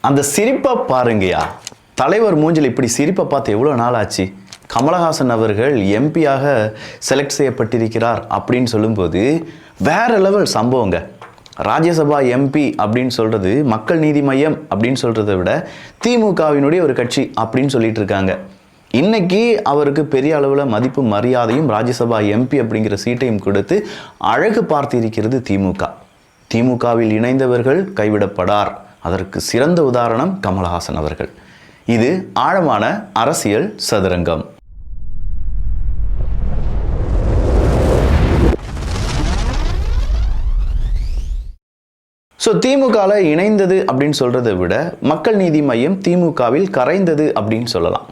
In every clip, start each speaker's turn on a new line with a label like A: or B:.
A: அந்த சிரிப்பை பாருங்கயா. தலைவர் மூஞ்சில் இப்படி சிரிப்பை பார்த்து எவ்வளோ நாள் ஆச்சு. கமலஹாசன் அவர்கள் எம்பியாக செலக்ட் செய்யப்பட்டிருக்கிறார் அப்படின்னு சொல்லும்போது வேற லெவல் சம்பவங்க. ராஜ்யசபா எம்பி அப்படின்னு சொல்கிறது மக்கள் நீதி மையம் அப்படின்னு சொல்கிறத விட திமுகவினுடைய ஒரு கட்சி அப்படின்னு சொல்லிட்டு இருக்காங்க. இன்னைக்கு அவருக்கு பெரிய அளவில் மதிப்பு மரியாதையும் ராஜ்யசபா எம்பி அப்படிங்கிற சீட்டையும் கொடுத்து அழகு பார்த்திருக்கிறது திமுக. திமுகவில் இணைந்தவர்கள் கைவிடப்படார். அதற்கு சிறந்த உதாரணம் கமலஹாசன் அவர்கள். இது ஆழமான அரசியல் சதுரங்கம். திமுகவில் இணைந்தது அப்படின்னு சொல்றதை விட மக்கள் நீதி மையம் திமுகவில் கரைந்தது அப்படின்னு சொல்லலாம்.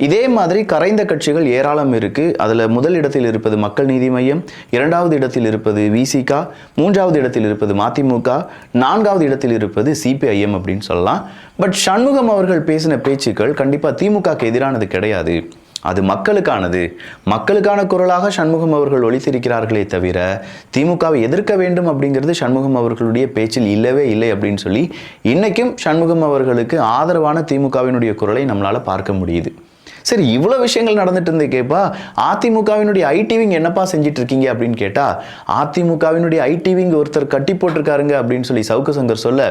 A: இதே மாதிரி கரைந்த கட்சிகள் ஏராளம் இருக்கு. அதில் முதல் இடத்தில் இருப்பது மக்கள் நீதி மையம், இரண்டாவது இடத்தில் இருப்பது விசிக, மூன்றாவது இடத்தில் இருப்பது மதிமுக, நான்காவது இடத்தில் இருப்பது சிபிஐஎம் அப்படின்னு சொல்லலாம். பட் சண்முகம் அவர்கள் பேசின பேச்சுக்கள் கண்டிப்பாக திமுகக்கு எதிரானது கிடையாது. அது மக்களுக்கானது. மக்களுக்கான குரலாக சண்முகம் அவர்கள் ஒலித்திருக்கிறார்களே தவிர திமுகவை எதிர்க்க வேண்டும் அப்படிங்கிறது சண்முகம் அவர்களுடைய பேச்சில் இல்லவே இல்லை அப்படின்னு சொல்லி இன்னைக்கும் சண்முகம் அவர்களுக்கு ஆதரவான திமுகவினுடைய குரலை நம்மளால பார்க்க முடியுது. சரி, இவ்வளோ விஷயங்கள் நடந்துட்டு இருந்தே கேட்பா, அதிமுகவினுடைய ஐடிவிங் என்னப்பா செஞ்சிட்டு இருக்கீங்க அப்படின்னு கேட்டா, அதிமுகவினுடைய ஐடிவிங் ஒருத்தர் கட்டி போட்டிருக்காருங்க அப்படின்னு சொல்லி சவுக்கு சங்கர் சொல்ல,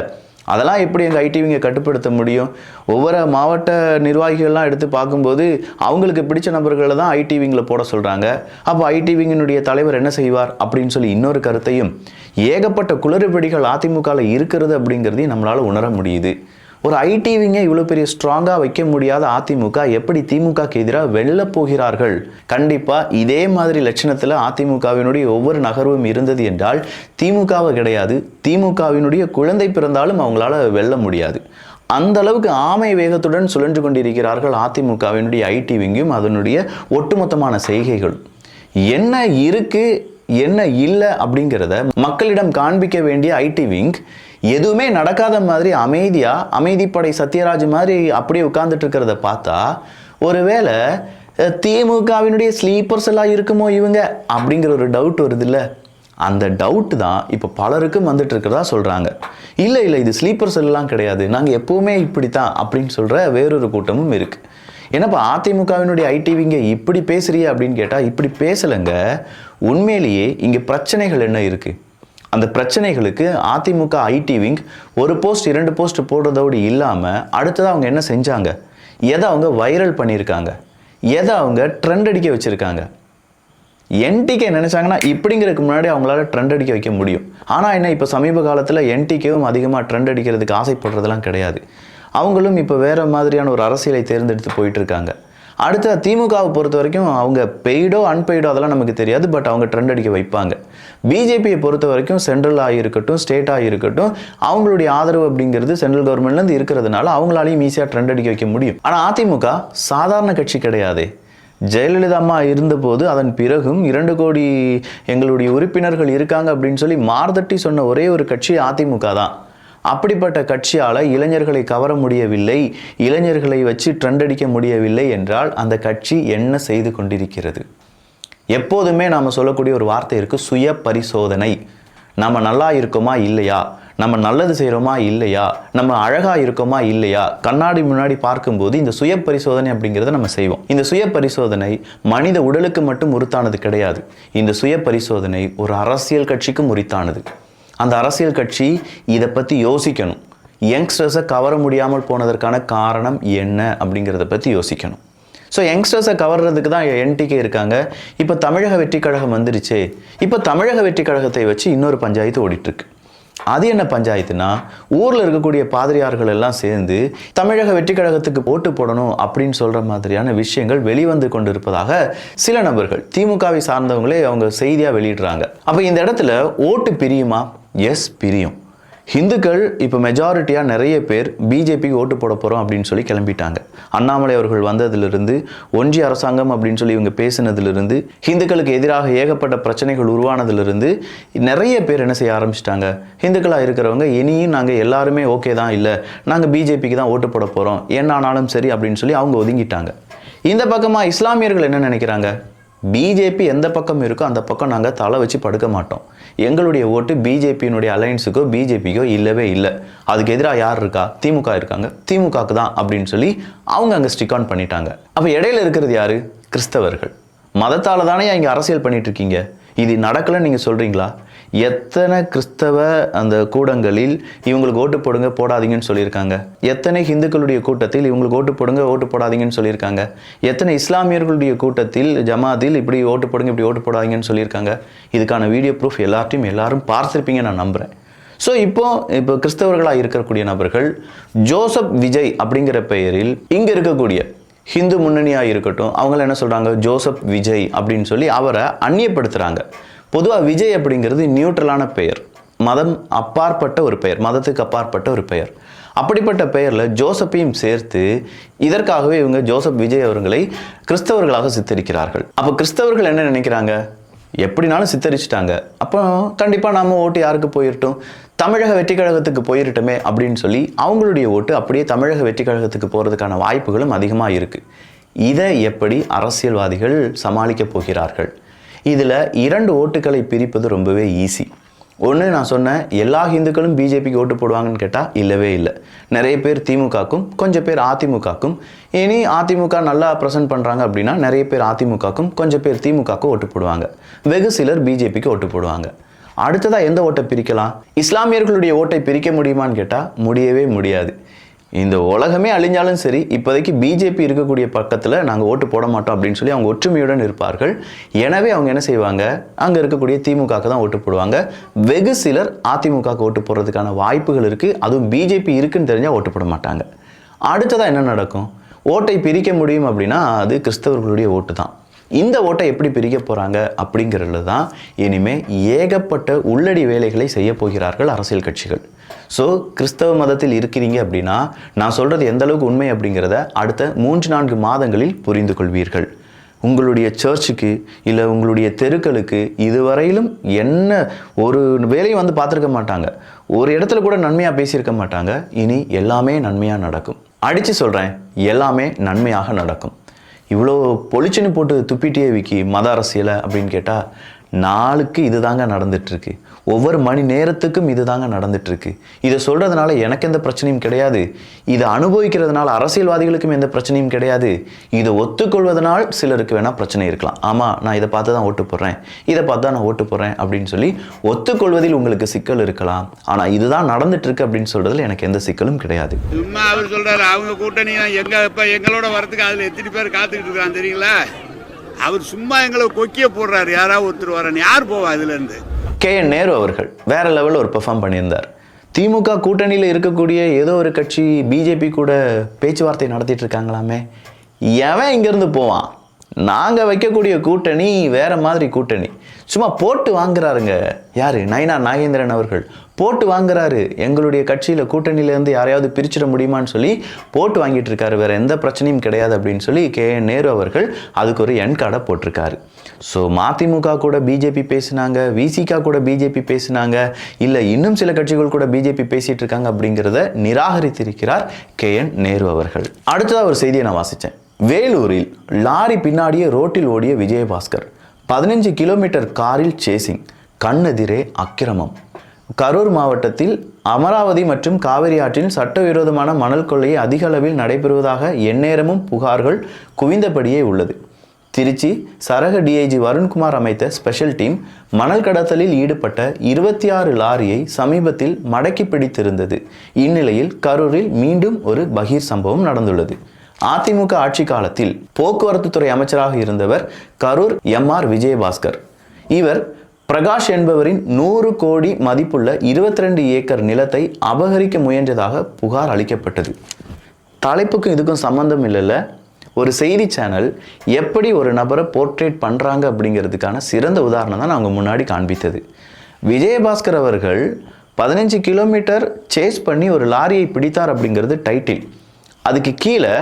A: அதெல்லாம் எப்படி எங்கள் ஐடிவிங்கை கட்டுப்படுத்த முடியும்? ஒவ்வொரு மாவட்ட நிர்வாகிகள்லாம் எடுத்து பார்க்கும்போது அவங்களுக்கு பிடிச்ச நபர்களை தான் ஐடிவிங்கில் போட சொல்கிறாங்க. அப்போ ஐடிவிங்கினுடைய தலைவர் என்ன செய்வார் அப்படின்னு சொல்லி இன்னொரு கருத்தையும், ஏகப்பட்ட குளறுபடிகள் அதிமுகவில் இருக்கிறது அப்படிங்கிறதையும் நம்மளால் உணர முடியுது. ஒரு ஐடிவிங்கை இவ்வளோ பெரிய ஸ்ட்ராங்காக வைக்க முடியாத அதிமுக எப்படி திமுகக்கு எதிராக வெல்ல போகிறார்கள்? கண்டிப்பாக இதே மாதிரி லட்சணத்தில் அதிமுகவினுடைய ஒவ்வொரு நகர்வும் இருந்தது என்றால் திமுகவை கிடையாது, திமுகவினுடைய குழந்தை பிறந்தாலும் அவங்களால வெல்ல முடியாது. அந்த அளவுக்கு ஆமை வேகத்துடன் சுழன்று கொண்டிருக்கிறார்கள் அதிமுகவினுடைய ஐடிவிங்கும் அதனுடைய ஒட்டுமொத்தமான செய்கைகளும். என்ன இருக்கு என்ன இல்லை அப்படிங்கிறத மக்களிடம் காண்பிக்க வேண்டிய ஐடிவிங் எதுவுமே நடக்காத மாதிரி அமைதிப்படை சத்யராஜ் மாதிரி அப்படியே உட்கார்ந்துட்டு இருக்கிறத பார்த்தா ஒருவேளை திமுகவினுடைய ஸ்லீப்பர்ஸ் எல்லாம் இருக்குமோ இவங்க அப்படிங்கிற ஒரு டவுட் வருது இல்லை? அந்த டவுட் தான் இப்போ பலருக்கும் வந்துட்டு இருக்கிறதா சொல்கிறாங்க. இல்லை இது ஸ்லீப்பர்ஸ் எல்லாம் கிடையாது, நாங்கள் எப்போவுமே இப்படித்தான் அப்படின்னு சொல்கிற வேறொரு கூட்டமும் இருக்குது. ஏன்னாப்பா அதிமுகவினுடைய ஐடிவிங்க இப்படி பேசுறிய அப்படின்னு கேட்டால் இப்படி பேசலைங்க. உண்மையிலேயே இங்கே பிரச்சனைகள் என்ன இருக்குது? அந்த பிரச்சனைகளுக்கு அதிமுக ஐடிவிங் ஒரு போஸ்ட் 2 போஸ்ட் போடுறதோடு இல்லாமல் அடுத்ததாக அவங்க என்ன செஞ்சாங்க? எதை அவங்க வைரல் பண்ணியிருக்காங்க? எதை அவங்க ட்ரெண்ட் அடிக்க வச்சுருக்காங்க? என்டிகே நினச்சாங்கன்னா இப்படிங்கிறதுக்கு முன்னாடி அவங்களால ட்ரெண்ட் அடிக்க வைக்க முடியும். ஆனால் என்ன, இப்போ சமீப காலத்தில் என்டிகேவும் அதிகமாக ட்ரெண்ட் அடிக்கிறதுக்கு ஆசைப்படுறதெல்லாம் கிடையாது. அவங்களும் இப்போ வேறு மாதிரியான ஒரு அரசியலை தேர்ந்தெடுத்து போயிட்டு இருக்காங்க. அடுத்த திமுகவை பொறுத்த வரைக்கும் அவங்க பெய்டோ அன்பெய்டோ அதெல்லாம் நமக்கு தெரியாது, பட் அவங்க ட்ரெண்ட் அடிக்க வைப்பாங்க. பிஜேபியை பொறுத்த வரைக்கும் சென்ட்ரலாக இருக்கட்டும் ஸ்டேட்டாக இருக்கட்டும் அவங்களுடைய ஆதரவு அப்படிங்கிறது சென்ட்ரல் கவர்மெண்ட்லேருந்து இருக்கிறதுனால அவங்களாலையும் ஈஸியாக ட்ரெண்ட் அடிக்க வைக்க முடியும். ஆனால் அதிமுக சாதாரண கட்சி கிடையாது. ஜெயலலிதா அம்மா இருந்தபோது அதன் பிறகும் 2 கோடி எங்களுடைய உறுப்பினர்கள் இருக்காங்க அப்படின்னு சொல்லி மார்தட்டி சொன்ன ஒரே ஒரு கட்சி அதிமுக தான். அப்படிப்பட்ட கட்சியால் இளைஞர்களை கவர முடியவில்லை, இளைஞர்களை வச்சு ட்ரெண்ட் அடிக்க முடியவில்லை என்றால் அந்த கட்சி என்ன செய்து கொண்டிருக்கிறது? எப்போதுமே நாம் சொல்லக்கூடிய ஒரு வார்த்தை இருக்குது, சுய பரிசோதனை. நம்ம நல்லா இருக்கோமா இல்லையா, நம்ம நல்லது செய்கிறோமா இல்லையா, நம்ம அழகாக இருக்கோமா இல்லையா, கண்ணாடி முன்னாடி பார்க்கும்போது இந்த சுய பரிசோதனை அப்படிங்கிறத நம்ம செய்வோம். இந்த சுய பரிசோதனை மனித உடலுக்கு மட்டும் உரித்தானது கிடையாது. இந்த சுய பரிசோதனை ஒரு அரசியல் கட்சிக்கும் உரித்தானது. அந்த அரசியல் கட்சி இதை பற்றி யோசிக்கணும். யங்ஸ்டர்ஸை கவர முடியாமல் போனதற்கான காரணம் என்ன அப்படிங்கிறத பற்றி யோசிக்கணும். யங்ஸ்டர்ஸை கவர்றதுக்கு தான் என்டிகே இருக்காங்க. இப்போ தமிழக வெற்றி கழகம் வந்துருச்சு. இப்போ தமிழக வெற்றி கழகத்தை வச்சு இன்னொரு பஞ்சாயத்து ஓடிட்டுருக்கு. அது என்ன பஞ்சாயத்துனா, ஊரில் இருக்கக்கூடிய பாதிரியார்கள் எல்லாம் சேர்ந்து தமிழக வெற்றி கழகத்துக்கு ஓட்டு போடணும் அப்படின்னு சொல்கிற மாதிரியான விஷயங்கள் வெளிவந்து கொண்டிருப்பதாக சில நபர்கள் திமுகவை சார்ந்தவங்களே அவங்க செய்தியாக வெளியிடுறாங்க. அப்போ இந்த இடத்துல ஓட்டு பிரியுமா? எஸ், பிரியும். ஹிந்துக்கள் இப்போ மெஜாரிட்டியாக நிறைய பேர் பிஜேபிக்கு ஓட்டு போட போகிறோம் அப்படின்னு சொல்லி கிளம்பிட்டாங்க. அண்ணாமலை அவர்கள் வந்ததிலிருந்து, ஒன்றிய அரசாங்கம் அப்படின்னு சொல்லி இவங்க பேசினதிலிருந்து, ஹிந்துக்களுக்கு எதிராக ஏகப்பட்ட பிரச்சனைகள் உருவானதிலிருந்து நிறைய பேர் என்ன செய்ய ஆரம்பிச்சிட்டாங்க, ஹிந்துக்களாக இருக்கிறவங்க இனியும் நாங்கள் எல்லாருமே ஓகே தான், இல்லை நாங்கள் பிஜேபிக்கு தான் ஓட்டு போட போகிறோம், என்ன ஆனாலும் சரி அப்படின்னு சொல்லி அவங்க ஒதுங்கிட்டாங்க. இந்த பக்கமாக இஸ்லாமியர்கள் என்ன நினைக்கிறாங்க? பிஜேபி எந்த பக்கம் இருக்கோ அந்த பக்கம் நாங்கள் தலை வச்சு படுக்க மாட்டோம். எங்களுடைய ஓட்டு பிஜேபியினுடைய அலையன்ஸுக்கோ பிஜேபிக்கோ இல்லவே இல்லை. அதுக்கு எதிராக யார் இருக்கா? திமுக இருக்காங்க, திமுகவுக்கு தான் அப்படின்னு சொல்லி அவங்க அங்கே ஸ்டிக் ஆன் பண்ணிட்டாங்க. அப்போ இடையில இருக்கிறது யாரு? கிறிஸ்தவர்கள். மதத்தால் தானே இங்கே அரசியல் பண்ணிட்டு இருக்கீங்க. இது நடக்கலைன்னு நீங்கள் சொல்கிறீங்களா? எத்தனை கிறிஸ்தவ அந்த கூடங்களில் இவங்களுக்கு ஓட்டு போடுங்க போடாதீங்கன்னு சொல்லியிருக்காங்க? எத்தனை இந்துக்களுடைய கூட்டத்தில் இவங்களுக்கு ஓட்டு போடுங்க ஓட்டு போடாதீங்கன்னு சொல்லியிருக்காங்க? எத்தனை இஸ்லாமியர்களுடைய கூட்டத்தில் ஜமாத்தில் இப்படி ஓட்டு போடுங்க இப்படி ஓட்டு போடாதீங்கன்னு சொல்லியிருக்காங்க? இதுக்கான வீடியோ ப்ரூஃப் எல்லாரும் பார்த்துருப்பீங்க நான் நம்புகிறேன். ஸோ இப்போ கிறிஸ்தவர்களாக இருக்கக்கூடிய நபர்கள் ஜோசப் விஜய் அப்படிங்கிற பெயரில் இங்கே இருக்கக்கூடிய ஹிந்து முன்னணியாக இருக்கட்டும், அவங்கள என்ன சொல்கிறாங்க? ஜோசப் விஜய் அப்படின்னு சொல்லி அவரை அந்நியப்படுத்துகிறாங்க. பொதுவாக விஜய் அப்படிங்கிறது நியூட்ரலான பெயர், மதம் அப்பாற்பட்ட ஒரு பெயர், மதத்துக்கு அப்பாற்பட்ட ஒரு பெயர். அப்படிப்பட்ட பெயரில் ஜோசப்பையும் சேர்த்து இதற்காகவே இவங்க ஜோசப் விஜய் அவர்களை கிறிஸ்தவர்களாக சித்தரிக்கிறார்கள். அப்போ கிறிஸ்தவர்கள் என்ன நினைக்கிறாங்க? எப்படினாலும் சித்தரிச்சிட்டாங்க, அப்போ கண்டிப்பாக நாம் ஓட்டு யாருக்கு போயிட்டோம்? தமிழக வெற்றி கழகத்துக்கு போயிருட்டோமே அப்படின்னு சொல்லி அவங்களுடைய ஓட்டு அப்படியே தமிழக வெற்றி கழகத்துக்கு போகிறதுக்கான வாய்ப்புகளும் அதிகமாக இருக்குது. இதை எப்படி அரசியல்வாதிகள் சமாளிக்க போகிறார்கள்? இதில் 2 ஓட்டுகளை பிரிப்பது ரொம்பவே ஈஸி. ஒன்று, நான் சொன்னேன் எல்லா இந்துக்களும் பிஜேபிக்கு ஓட்டு போடுவாங்கன்னு கேட்டால் இல்லவே இல்லை. நிறைய பேர் திமுகக்கும், கொஞ்சம் பேர் அதிமுகக்கும். இனி அதிமுக நல்லா ப்ரெசென்ட் பண்ணுறாங்க அப்படின்னா நிறைய பேர் அதிமுகக்கும், கொஞ்சம் பேர் திமுகக்கும் ஓட்டு போடுவாங்க. வெகு சிலர் பிஜேபிக்கு ஓட்டு போடுவாங்க. அடுத்ததாக எந்த ஓட்டை பிரிக்கலாம்? இஸ்லாமியர்களுடைய ஓட்டை பிரிக்க முடியுமான்னு கேட்டால் முடியவே முடியாது. இந்த உலகமே அழிஞ்சாலும் சரி, இப்போதைக்கு பிஜேபி இருக்கக்கூடிய பக்கத்தில் நாங்கள் ஓட்டு போட மாட்டோம் அப்படின்னு சொல்லி அவங்க ஒற்றுமையுடன் இருப்பார்கள். எனவே அவங்க என்ன செய்வாங்க? அங்கே இருக்கக்கூடிய திமுகவுக்கு தான் ஓட்டு போடுவாங்க. வெகு சிலர் அதிமுகவுக்கு ஓட்டு போடுறதுக்கான வாய்ப்புகள் இருக்குது. அதுவும் பிஜேபி இருக்குன்னு தெரிஞ்சால் ஓட்டு போட மாட்டாங்க. அடுத்ததாக என்ன நடக்கும்? ஓட்டை பிரிக்க முடியும் அப்படின்னா அது கிறிஸ்தவர்களுடைய ஓட்டு தான். இந்த ஓட்டை எப்படி பிரிக்க போகிறாங்க அப்படிங்கிறதுல தான் இனிமேல் ஏகப்பட்ட உள்ளடி வேலைகளை செய்ய போகிறார்கள் அரசியல் கட்சிகள். ஸோ கிறிஸ்தவ மதத்தில் இருக்கிறீங்க அப்படின்னா நான் சொல்கிறது எந்த அளவுக்கு உண்மை அப்படிங்கிறத அடுத்த 3-4 மாதங்களில் புரிந்து கொள்வீர்கள். உங்களுடைய சர்ச்சுக்கு இல்லை உங்களுடைய தெருக்களுக்கு இதுவரையிலும் என்ன ஒரு வேலையும் வந்து பார்த்துருக்க மாட்டாங்க, ஒரு இடத்துல கூட நன்மையாக பேசியிருக்க மாட்டாங்க. இனி எல்லாமே நன்மையாக நடக்கும். அடித்து சொல்கிறேன், எல்லாமே நன்மையாக நடக்கும். இவ்வளோ பொலிச்சுன்னு போட்டு துப்பிட்டே விக்கி மத அரசியலை அப்படின்னு கேட்டால் நாளுக்கு இது தாங்க நடந்துட்டுருக்கு. ஒவ்வொரு மணி நேரத்துக்கும் இது தாங்க நடந்துட்டுருக்கு. இதை சொல்கிறதுனால எனக்கு எந்த பிரச்சனையும் கிடையாது. இதை அனுபவிக்கிறதுனால அரசியல்வாதிகளுக்கும் எந்த பிரச்சனையும் கிடையாது. இதை ஒத்துக்கொள்வதனால் சிலருக்கு வேணால் பிரச்சனை இருக்கலாம். ஆமாம், நான் இதை பார்த்து தான் ஓட்டு போடுறேன், இதை பார்த்து தான் நான் ஓட்டு போடுறேன் அப்படின்னு சொல்லி ஒத்துக்கொள்வதில் உங்களுக்கு சிக்கல் இருக்கலாம். ஆனால் இதுதான் நடந்துட்டுருக்கு அப்படின்னு சொல்கிறதுல எனக்கு எந்த சிக்கலும் கிடையாது.
B: சும்மா அவர் சொல்கிறாரு அவங்க கூட்டணி எங்களோட வரத்துக்கு அதில் எத்தனை பேர் காத்துக்கிட்டு இருக்காங்க தெரியுங்களா? அவர் சும்மா எங்களை கொக்கிய போடுறாரு. யாராவது ஒருத்தர் வரன்னு யார் போவா இதுலேருந்து?
A: KN நேரு அவர்கள் வேற லெவலில் ஒரு பெர்ஃபார்ம் பண்ணியிருந்தார். திமுக கூட்டணியில் இருக்கக்கூடிய ஏதோ ஒரு கட்சி பிஜேபி கூட பேச்சுவார்த்தை நடத்திட்டு இருக்காங்களாமே. எவன் இங்கேருந்து போவான்? நாங்கள் வைக்கக்கூடிய கூட்டணி வேற மாதிரி கூட்டணி. சும்மா போட்டு வாங்குறாருங்க. யார்? நயினார் நாகேந்திரன் அவர்கள் போட்டு வாங்குறாரு. எங்களுடைய கட்சியில் கூட்டணியிலேருந்து யாரையாவது பிரிச்சிட முடியுமான்னு சொல்லி போட்டு வாங்கிட்டு இருக்காரு. வேற எந்த பிரச்சனையும் கிடையாது அப்படின்னு சொல்லி KN நேரு அவர்கள் அதுக்கு ஒரு எண் கார்டை போட்டிருக்காரு. ஸோ மதிமுக கூட பிஜேபி பேசினாங்க, விசிக கூட பிஜேபி பேசினாங்க, இல்லை இன்னும் சில கட்சிகள் கூட பிஜேபி பேசிட்டு இருக்காங்க அப்படிங்கிறத நிராகரித்திருக்கிறார் KN நேரு அவர்கள். அடுத்ததாக ஒரு செய்தியை நான் வாசித்தேன். வேலூரில் லாரி பின்னாடியே ரோட்டில் ஓடிய விஜயபாஸ்கர் 15 கிலோமீட்டர் காரில் சேசிங், கண்ணெதிரே அக்கிரமம். கரூர் மாவட்டத்தில் அமராவதி மற்றும் காவிரி ஆற்றில் சட்டவிரோதமான மணல் கொள்ளையை அதிக அளவில் நடைபெறுவதாக எந்நேரமும் புகார்கள் குவிந்தபடியே உள்ளது. திருச்சி சரக டிஐஜி வருண்குமார் அமைத்த ஸ்பெஷல் டீம் மணல் கடத்தலில் ஈடுபட்ட 26 லாரியை சமீபத்தில் மடக்கி பிடித்திருந்தது. இந்நிலையில் கரூரில் மீண்டும் ஒரு பகீர் சம்பவம் நடந்துள்ளது. அதிமுக ஆட்சி காலத்தில் போக்குவரத்து துறை அமைச்சராக இருந்தவர் கரூர் MR விஜயபாஸ்கர். இவர் பிரகாஷ் என்பவரின் 100 கோடி மதிப்புள்ள 22 ஏக்கர் நிலத்தை அபகரிக்க முயன்றதாக புகார் அளிக்கப்பட்டது. தலைப்புக்கும் இதுக்கும் சம்பந்தம் இல்லைல்ல. ஒரு செய்தி சேனல் எப்படி ஒரு நபரை போர்ட்ரேட் பண்ணுறாங்க அப்படிங்கிறதுக்கான சிறந்த உதாரணம் தான் நான் அவங்க முன்னாடி காண்பித்தது. விஜயபாஸ்கர் அவர்கள் 15 கிலோமீட்டர் சேஸ் பண்ணி ஒரு லாரியை பிடித்தார் அப்படிங்கிறது டைட்டில். அதுக்கு கீழே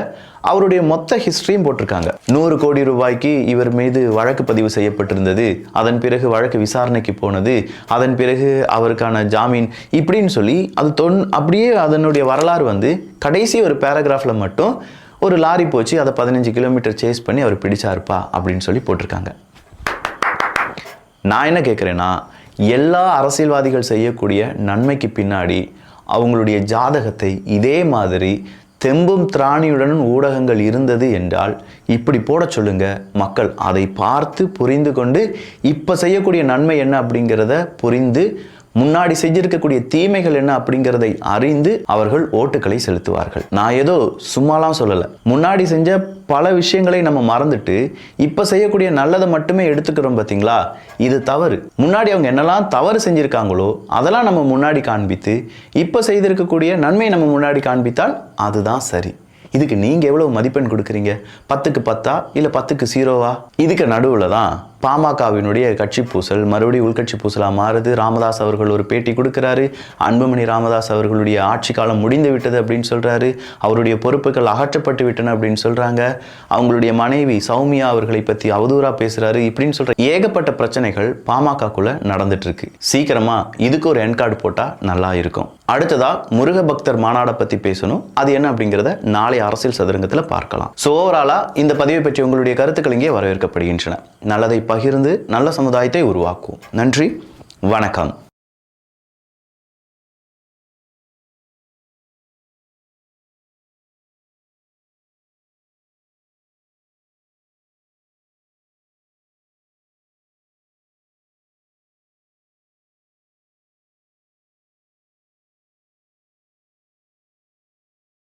A: அவருடைய மொத்த ஹிஸ்டரியும் போட்டிருக்காங்க. 100 கோடி ரூபாய்க்கு இவர் மீது வழக்கு பதிவு செய்யப்பட்டிருந்தது, அதன் பிறகு வழக்கு விசாரணைக்கு போனது, அதன் பிறகு அவருக்கான ஜாமீன், இப்படின்னு சொல்லி அது அப்படியே அதனுடைய வரலாறு வந்து கடைசி ஒரு பேராகிராஃபில் மட்டும் ஒரு லாரி போச்சு, அதை 15 கிலோமீட்டர் சேஸ் பண்ணி அவர் பிடிச்சாருப்பா அப்படின்னு சொல்லி போட்டிருக்காங்க. நான் என்ன கேட்குறேன்னா, எல்லா அரசியல்வாதிகள் செய்யக்கூடிய நன்மைக்கு பின்னாடி அவங்களுடைய ஜாதகத்தை இதே மாதிரி தெம்பும் திராணியுடன் ஊடகங்கள் இருந்தது என்றால் இப்படி போட சொல்லுங்க. மக்கள் அதை பார்த்து புரிந்து கொண்டு இப்போ செய்யக்கூடிய நன்மை என்ன அப்படிங்கிறத புரிந்து, முன்னாடி செஞ்சிருக்கக்கூடிய தீமைகள் என்ன அப்படிங்கிறதை அறிந்து அவர்கள் ஓட்டுகளை செலுத்துவார்கள். நான் ஏதோ சும்மாலாம் சொல்லலை. முன்னாடி செஞ்ச பல விஷயங்களை நம்ம மறந்துட்டு இப்போ செய்யக்கூடிய நல்லதை மட்டுமே எடுத்துக்கிறோம் பார்த்தீங்களா, இது தவறு. முன்னாடி அவங்க என்னெல்லாம் தவறு செஞ்சுருக்காங்களோ அதெல்லாம் நம்ம முன்னாடி காண்பித்து இப்போ செய்திருக்கக்கூடிய நன்மை நம்ம முன்னாடி காண்பித்தால் அதுதான் சரி. இதுக்கு நீங்கள் எவ்வளோ மதிப்பெண் கொடுக்குறீங்க? 10க்கு 10ஆ இல்லை 10க்கு 0வா? இதுக்கு நடுவில் தான் பாமகவினுடைய கட்சி பூசல் மறுபடியும் உள்கட்சி பூசலாக மாறுது. ராமதாஸ் அவர்கள் ஒரு பேட்டி கொடுக்குறாரு. அன்புமணி ராமதாஸ் அவர்களுடைய ஆட்சி காலம் முடிந்து விட்டது அப்படின்னு சொல்கிறாரு. அவருடைய பொறுப்புகள் அகற்றப்பட்டு விட்டன அப்படின்னு சொல்கிறாங்க. அவங்களுடைய மனைவி சௌமியா அவர்களை பற்றி அவதூறாக பேசுகிறாரு. இப்படின்னு சொல்கிற ஏகப்பட்ட பிரச்சனைகள் பாமகக்குள்ளே நடந்துட்டு இருக்கு. சீக்கிரமாக இதுக்கு ஒரு என்கார்டு போட்டால் நல்லா இருக்கும். அடுத்ததா முருக பக்தர் மாநாடை பற்றி பேசணும். அது என்ன அப்படிங்கிறத நாளை அரசியல் சதுரங்கத்தில் பார்க்கலாம். ஸோ ஓவராலாக இந்த பதிவை பற்றி உங்களுடைய கருத்துக்கள் இங்கே வரவேற்கப்படுகின்றன. நல்லதை பகிர்ந்து நல்ல சமுதாயத்தை உருவாக்குவோம். நன்றி, வணக்கம்.